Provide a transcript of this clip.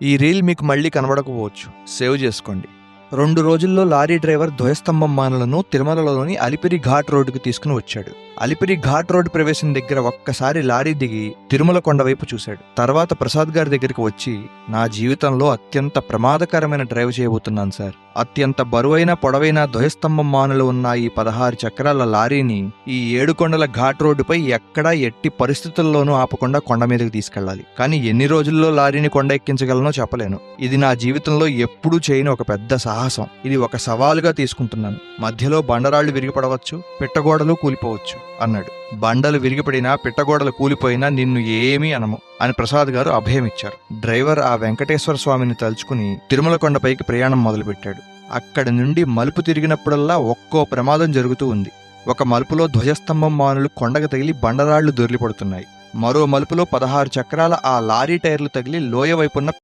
ఈ రీల్ మీకు మళ్ళీ కనబడకపోవచ్చు, సేవ్ చేసుకోండి. 2 రోజుల్లో లారీ డ్రైవర్ ధ్వజస్తంభం మానులను తిరుమలలోని అలిపిరి ఘాట్ రోడ్డుకు తీసుకుని వచ్చాడు. అలిపిరి ఘాట్ రోడ్డు ప్రవేశం దగ్గర ఒక్కసారి లారీ దిగి తిరుమల కొండ వైపు చూశాడు. తర్వాత ప్రసాద్ గారి దగ్గరికి వచ్చి, నా జీవితంలో అత్యంత ప్రమాదకరమైన డ్రైవ్ చేయబోతున్నాను సార్. అత్యంత బరువైన పొడవైన ధ్వజస్తంభం మానులు ఉన్న ఈ 16 చక్రాల లారీని ఈ 7 కొండల ఘాట్ రోడ్డుపై ఎక్కడా ఎట్టి పరిస్థితుల్లోనూ ఆపకుండా కొండ మీదకి తీసుకెళ్లాలి. కానీ ఎన్ని రోజుల్లో లారీని కొండ ఎక్కించగలనో చెప్పలేను. ఇది నా జీవితంలో ఎప్పుడూ చేయని ఒక పెద్ద సాహసం. ఇది ఒక సవాలుగా తీసుకుంటున్నాను. మధ్యలో బండరాళ్లు విరిగిపడవచ్చు, పిట్టగోడలు కూలిపోవచ్చు అన్నాడు. బండలు విరిగిపడినా పిట్టగోడలు కూలిపోయినా నిన్ను ఏమీ అనము అని ప్రసాద్ గారు అభయమిచ్చారు. డ్రైవర్ ఆ వెంకటేశ్వర స్వామిని తలుచుకుని తిరుమల కొండపైకి ప్రయాణం మొదలుపెట్టాడు. అక్కడి నుండి మలుపు తిరిగినప్పుడల్లా ఒక్కో ప్రమాదం జరుగుతూ ఉంది. ఒక మలుపులో ధ్వజస్తంభం మానులు కొండకు తగిలి బండరాళ్లు దొర్లిపడుతున్నాయి. మరో మలుపులో 16 చక్రాల ఆ లారీ టైర్లు తగిలి లోయ వైపున్న